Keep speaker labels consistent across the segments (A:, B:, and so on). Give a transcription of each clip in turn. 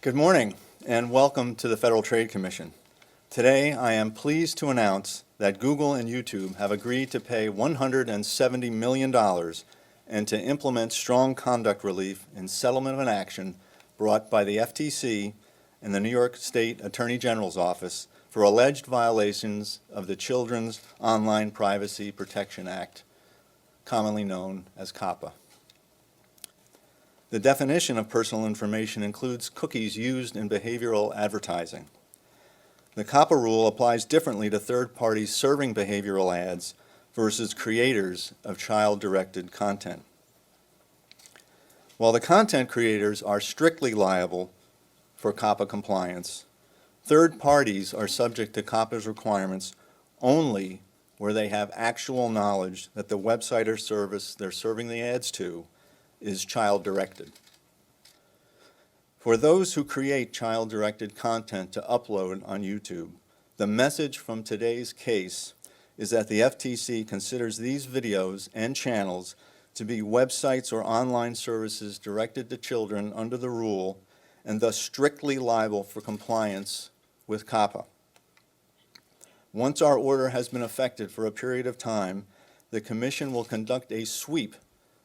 A: Good morning and welcome to the Federal Trade Commission. Today I am pleased to announce that Google and YouTube have agreed to pay $170 million and to implement strong conduct relief in settlement of an action brought by the FTC and the New York State Attorney General's Office for alleged violations of the Children's Online Privacy Protection Act, commonly known as COPPA. The definition of personal information includes cookies used in behavioral advertising. The COPPA rule applies differently to third parties serving behavioral ads versus creators of child-directed content. While the content creators are strictly liable for COPPA compliance, third parties are subject to COPPA's requirements only where they have actual knowledge that the website or service they're serving the ads to is child-directed. For those who create child-directed content to upload on YouTube, the message from today's case is that the FTC considers these videos and channels to be websites or online services directed to children under the rule and thus strictly liable for compliance with COPPA. Once our order has been effected for a period of time, the Commission will conduct a sweep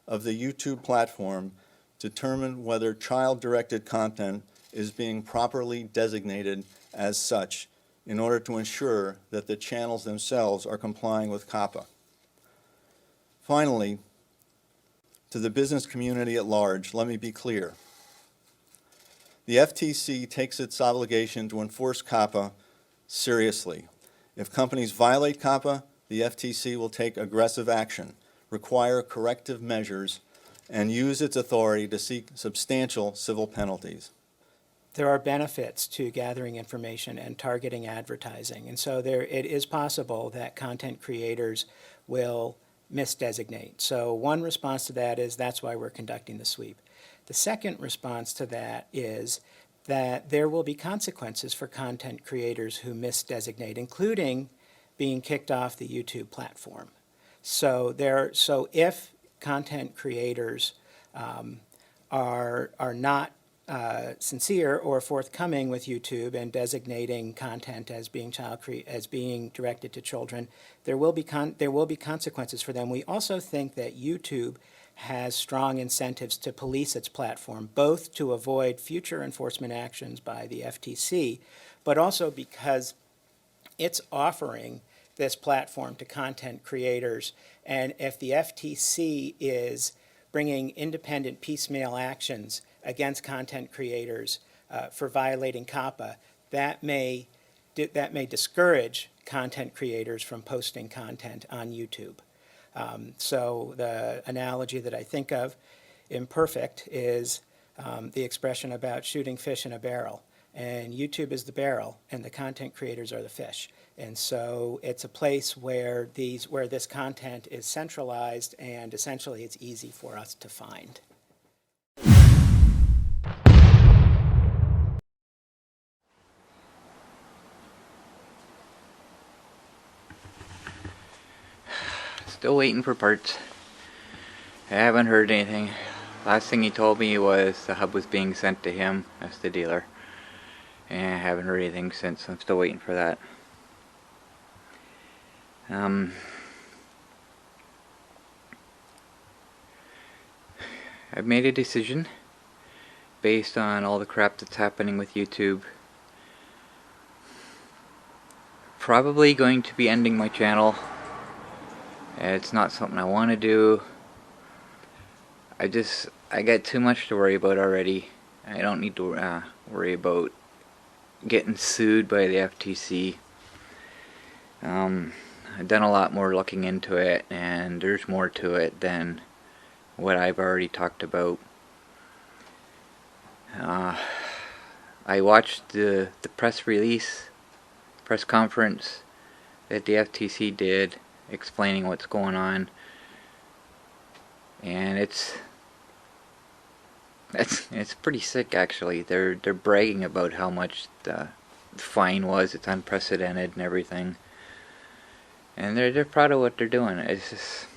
A: of the YouTube platform to determine whether child-directed content is being properly designated as such in order to ensure that the channels themselves are complying with COPPA. Finally, to the business community at large, let me be clear. The FTC takes its obligation to enforce COPPA seriously. If companies violate COPPA, the FTC will take aggressive action, require corrective measures, and use its authority to seek substantial civil penalties.
B: There are benefits to gathering information and targeting advertising, and so it is possible that content creators will misdesignate. So one response to that is that's why we're conducting the sweep. The second response to that is that there will be consequences for content creators who misdesignate, including being kicked off the YouTube platform. So if content creators are not sincere or forthcoming with YouTube and designating content as being directed to children, there will be consequences for them. We also think that YouTube has strong incentives to police its platform, both to avoid future enforcement actions by the FTC, but also because it's offering this platform to content creators. And if the FTC is bringing independent piecemeal actions against content creators for violating COPPA, that may discourage content creators from posting content on YouTube. So the analogy that I think of, imperfect, is the expression about shooting fish in a barrel. And YouTube is the barrel, and the content creators are the fish. And so it's a place where this content is centralized, and essentially it's easy for us to find.
C: Still waiting for parts. I haven't heard anything. Last thing he told me was the hub was being sent to him as the dealer. And I haven't heard anything since. I'm still waiting for that. I've made a decision based on all the crap that's happening with YouTube. Probably going to be ending my channel. It's not something I want to do. I got too much to worry about already. I don't need to worry about getting sued by the FTC. I've done a lot more looking into it, and there's more to it than what I've already talked about. I watched the press conference that the FTC did explaining what's going on, and it's pretty sick actually. They're bragging about how much the fine was. It's unprecedented and everything, and they're proud of what they're doing. It's just,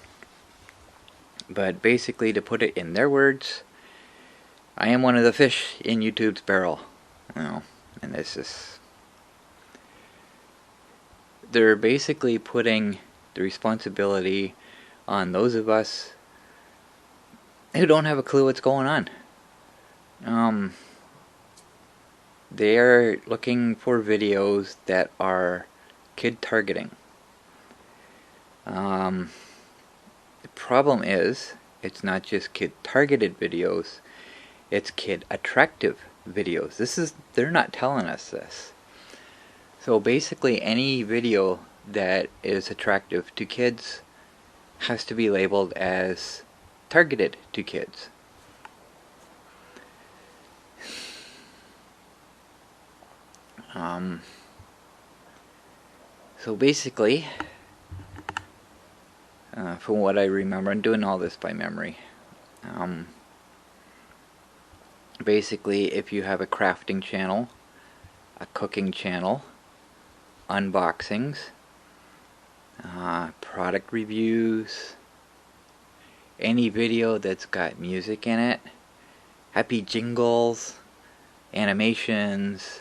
C: but basically, to put it in their words, I am one of the fish in YouTube's barrel. You know, and it's just, they're basically putting the responsibility on those of us who don't have a clue what's going on. They are looking for videos that are kid targeting. The problem is, it's not just kid targeted videos, it's kid attractive videos. They're not telling us this. So basically any video that is attractive to kids has to be labeled as targeted to kids. So basically, from what I remember, I'm doing all this by memory. Basically, if you have a crafting channel, a cooking channel, unboxings, product reviews, any video that's got music in it, happy jingles, animations,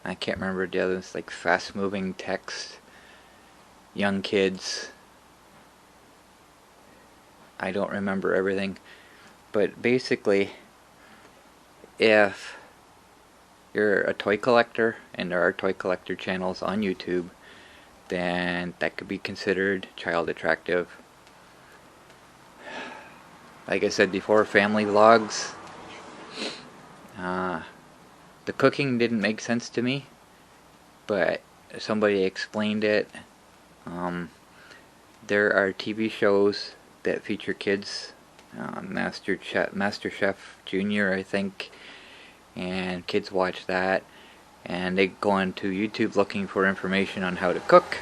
C: I can't remember the others, like fast moving text, young kids. I don't remember everything, but basically, if you're a toy collector, and there are toy collector channels on YouTube, then that could be considered child attractive. Like I said before, family vlogs. The cooking didn't make sense to me, but somebody explained it. There are TV shows that feature kids, Master Chef Junior, I think, and kids watch that, and they go onto YouTube looking for information on how to cook.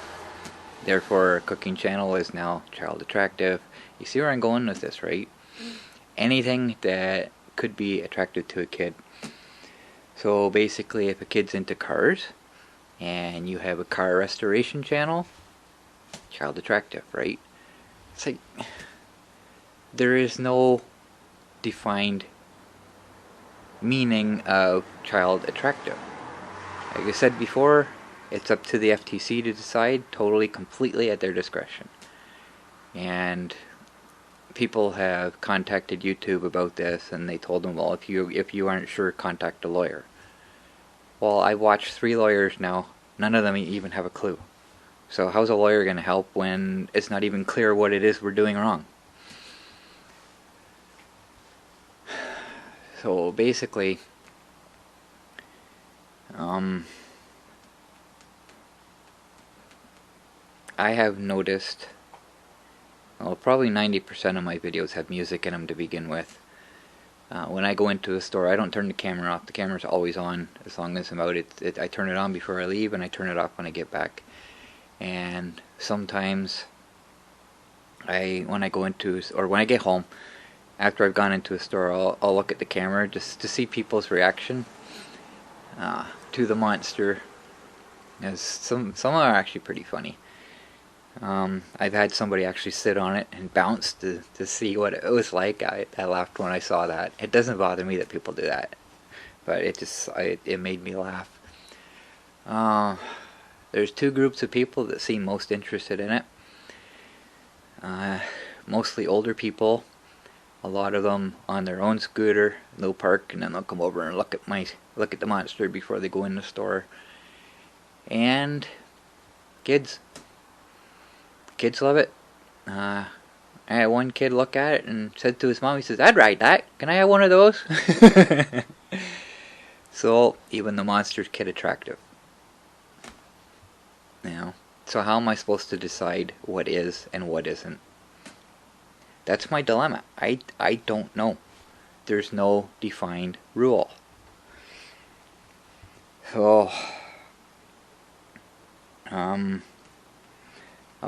C: Therefore, a cooking channel is now child attractive. You see where I'm going with this, right? Anything that could be attractive to a kid. So basically, if a kid's into cars and you have a car restoration channel, child attractive, right? It's like, there is no defined meaning of child attractive. Like I said before, it's up to the FTC to decide, totally, completely at their discretion. And people have contacted YouTube about this, and they told them, well, if you aren't sure, contact a lawyer. Well, I watched 3 lawyers now. None of them even have a clue. So how's a lawyer going to help when it's not even clear what it is we're doing wrong? So basically, I have noticed, well, probably 90% of my videos have music in them to begin with. When I go into a store, I don't turn the camera off. The camera's always on as long as I'm out. I turn it on before I leave, and I turn it off when I get back. And sometimes, when I get home, after I've gone into a store, I'll look at the camera just to see people's reaction to the monster. As some are actually pretty funny. I've had somebody actually sit on it and bounce to see what it was like. I laughed when I saw that. It doesn't bother me that people do that, but it made me laugh. There's 2 groups of people that seem most interested in it. Mostly older people. A lot of them on their own scooter. They'll park and then they'll come over and look at the monster before they go in the store. And kids. Kids love it. I had one kid look at it and said to his mom, he says, "I'd ride that. Can I have one of those?" So even the monster's kid attractive. You know. So how am I supposed to decide what is and what isn't? That's my dilemma. I don't know. There's no defined rule. So I'll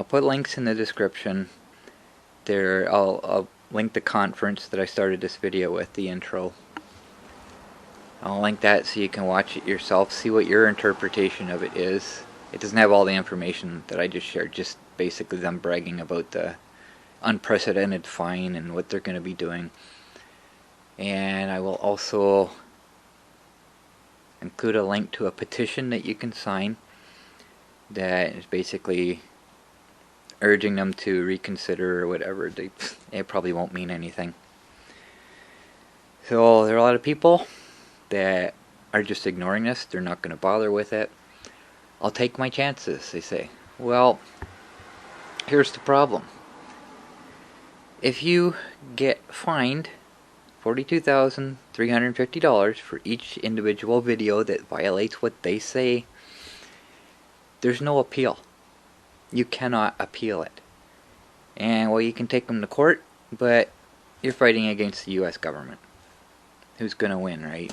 C: put links in the description. I'll link the conference that I started this video with, the intro. I'll link that so you can watch it yourself, see what your interpretation of it is. it doesn't have all the information that I just shared, just basically them bragging about the unprecedented fine and what they're going to be doing. And I will also include a link to a petition that you can sign that is basically urging them to reconsider or whatever. It probably won't mean anything. So there are a lot of people that are just ignoring this. They're not going to bother with it. I'll take my chances, they say. Well, here's the problem. If you get fined $42,350 for each individual video that violates what they say, there's no appeal. You cannot appeal it. And well, you can take them to court, but you're fighting against the US government. Who's going to win, right?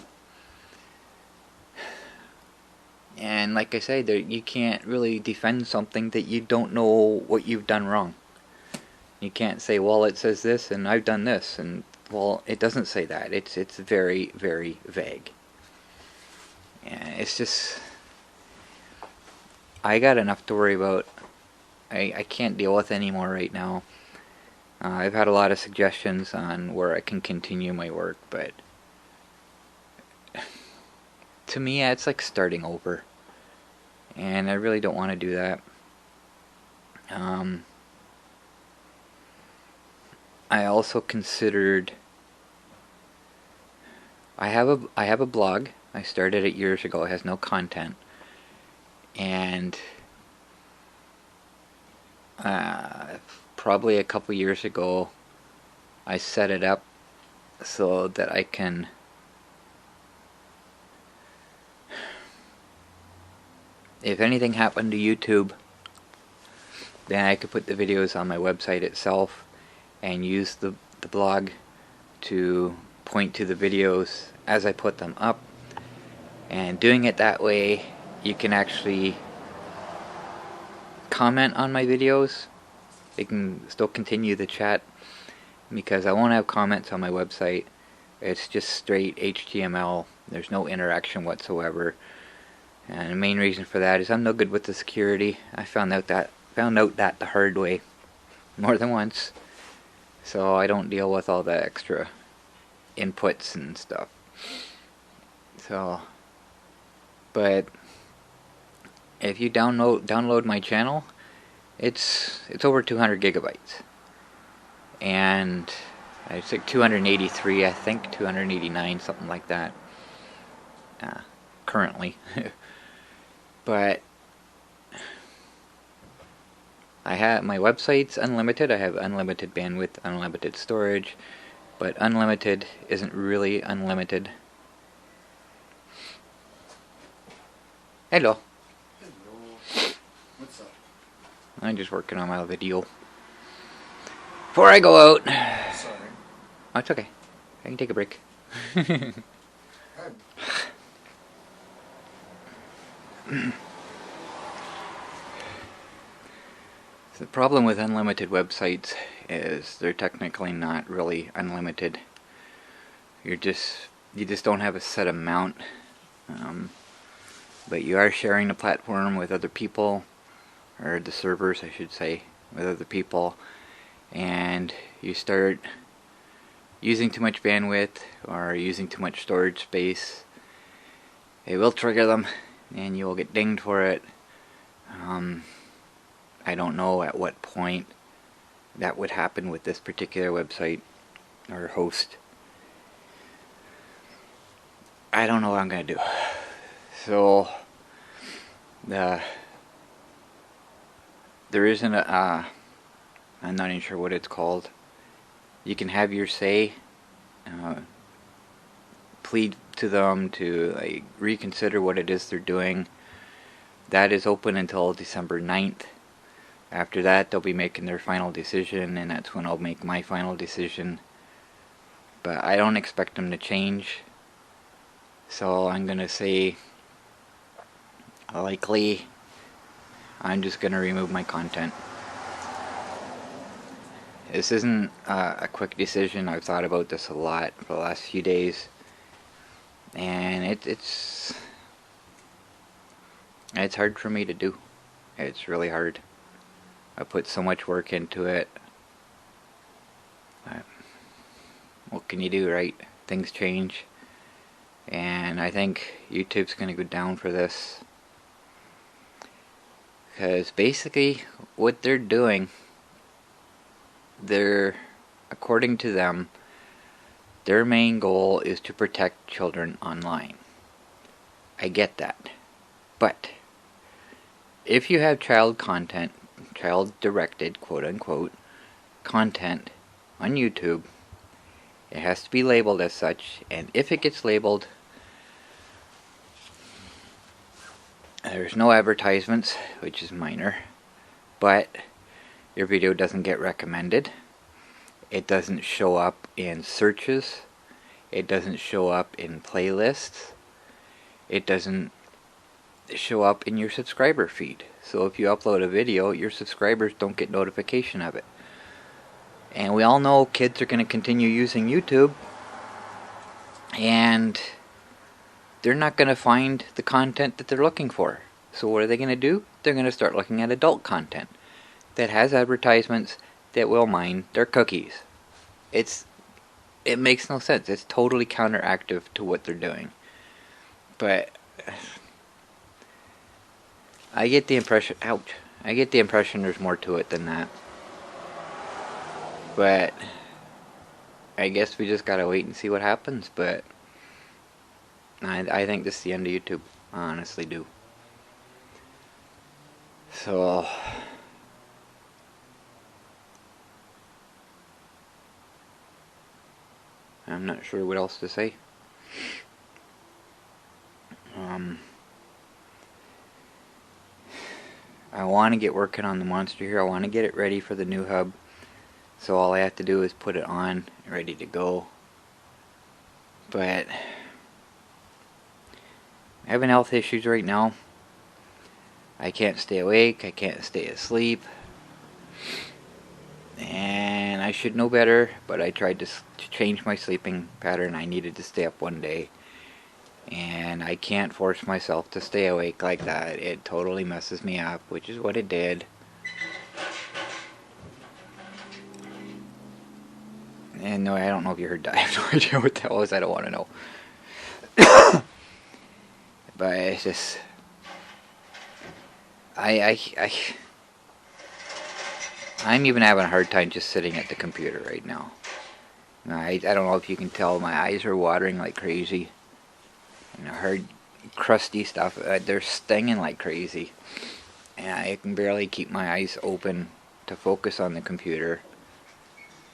C: And like I say, you can't really defend something that you don't know what you've done wrong. You can't say, well, it says this and I've done this, and well, it doesn't say that. It's very, very vague. And it's just, I got enough to worry about. I can't deal with anymore right now. I've had a lot of suggestions on where I can continue my work, but to me, it's like starting over. And I really don't want to do that. I also considered, I have a blog. I started it years ago. It has no content. And probably a couple years ago, I set it up so that I can if anything happened to YouTube, then I could put the videos on my website itself and use the blog to point to the videos as I put them up. And doing it that way, you can actually comment on my videos. They can still continue the chat, because I won't have comments on my website. It's just straight HTML. There's no interaction whatsoever. And the main reason for that is I'm no good with the security. I found out that the hard way more than once. So I don't deal with all the extra inputs and stuff. So, but if you download my channel, it's over 200 gigabytes. And it's like 283, I think 289, something like that. Currently. But I have my website's unlimited. I have unlimited bandwidth, unlimited storage, but unlimited isn't really unlimited. Hello.
A: Hello. What's up?
C: I'm just working on my video. Before I go out.
A: Sorry.
C: Oh, it's okay. I can take a break. The problem with unlimited websites is they're technically not really unlimited. You just don't have a set amount, but you are sharing the platform with other people, or the servers I should say, with other people, and you start using too much bandwidth or using too much storage space, it will trigger them and you will get dinged for it. I don't know at what point that would happen with this particular website or host. I don't know what I'm going to do. So there isn't a I'm not even sure what it's called. You can have your say, plead to them to reconsider what it is they're doing. That is open until December 9th. After that, they'll be making their final decision, and that's when I'll make my final decision. But I don't expect them to change. So I'm going to say, likely, I'm just going to remove my content. This isn't a quick decision. I've thought about this a lot for the last few days. And it's hard for me to do. It's really hard. I put so much work into it. What can you do, right? Things change. And I think YouTube's going to go down for this. Because basically, what they're doing, according to them, their main goal is to protect children online. I get that. But if you have child content, child-directed, quote-unquote, content on YouTube, it has to be labeled as such, and if it gets labeled, there's no advertisements, which is minor, but your video doesn't get recommended. It doesn't show up in searches. It doesn't show up in playlists. It doesn't show up in your subscriber feed. So if you upload a video, your subscribers don't get notification of it. And we all know kids are going to continue using YouTube, and they're not going to find the content that they're looking for. So what are they going to do? They're going to start looking at adult content that has advertisements that will mine their cookies. It makes no sense. It's totally counteractive to what they're doing. But I get the impression, there's more to it than that. But I guess we just gotta wait and see what happens. But I think this is the end of YouTube. I honestly do. So I'm not sure what else to say. I want to get working on the monster here. I want to get it ready for the new hub. So all I have to do is put it on, ready to go. But I'm having health issues right now. I can't stay awake. I can't stay asleep. And I should know better, but I tried to change my sleeping pattern. I needed to stay up one day. And I can't force myself to stay awake like that. It totally messes me up, which is what it did. And no, I don't know if you heard that. I have no idea what that was. I don't want to know. But it's just, I'm even having a hard time just sitting at the computer right now. I don't know if you can tell, my eyes are watering like crazy. And hard, crusty stuff, they're stinging like crazy. And I can barely keep my eyes open to focus on the computer.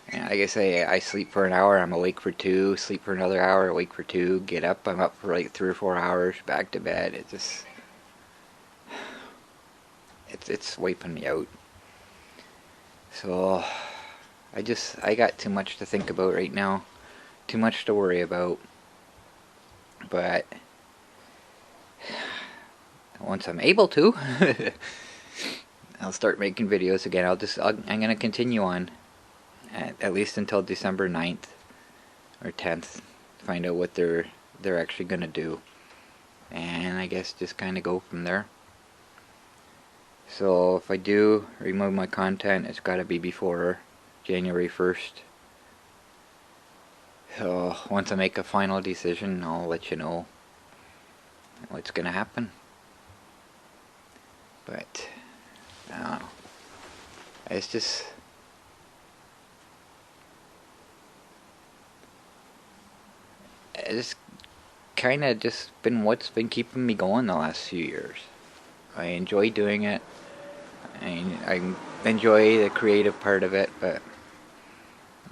C: And like I say, I sleep for an hour, I'm awake for 2, sleep for another hour, awake for 2, get up, I'm up for like 3 or 4 hours, back to bed. It just, it's wiping me out. So I got too much to think about right now, too much to worry about. But once I'm able to, I'll start making videos again. I'm gonna continue on at least until December 9th or 10th, find out what they're actually gonna do, and I guess just kind of go from there. So if I do remove my content, it's got to be before January 1st. So once I make a final decision, I'll let you know what's gonna happen. But I don't know. It's just, it's kind of just been what's been keeping me going the last few years. I enjoy doing it. I enjoy the creative part of it, but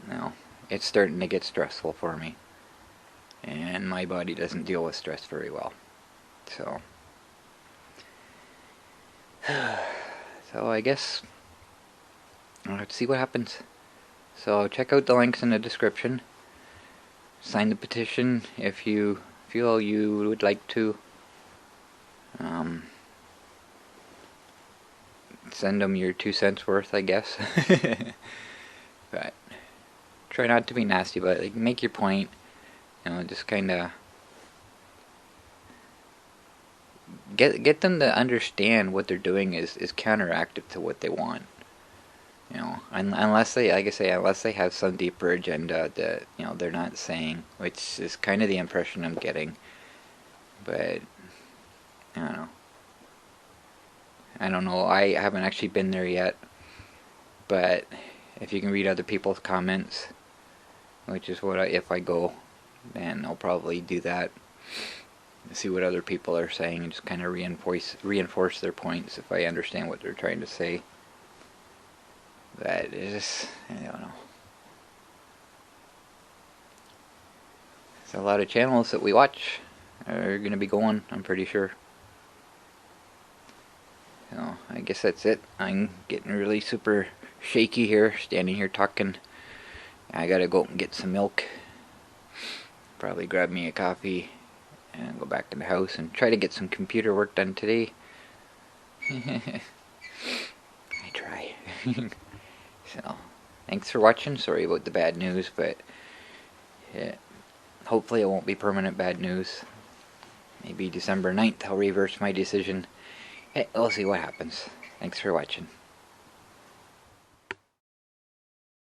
C: no, it's starting to get stressful for me, and my body doesn't deal with stress very well. So I guess I'll have to see what happens. So check out the links in the description. Sign the petition if you feel you would like to. Send them your 2 cents worth, I guess. But try not to be nasty, but like, make your point. Just kind of get them to understand what they're doing is counteractive to what they want. Unless they, like I say, unless they have some deeper agenda that they're not saying, which is kind of the impression I'm getting. But I don't know. I haven't actually been there yet. But if you can read other people's comments, which is what if I go, then I'll probably do that. See what other people are saying and just kind of reinforce their points if I understand what they're trying to say. But it's just, I don't know. There's a lot of channels that we watch are going to be going, I'm pretty sure. So I guess that's it. I'm getting really super shaky here, standing here talking. I gotta go and get some milk. Probably grab me a coffee and go back in the house and try to get some computer work done today. I try. So, thanks for watching. Sorry about the bad news, but yeah, hopefully it won't be permanent bad news. Maybe December 9th I'll reverse my decision. Hey, we'll see what happens. Thanks for watching.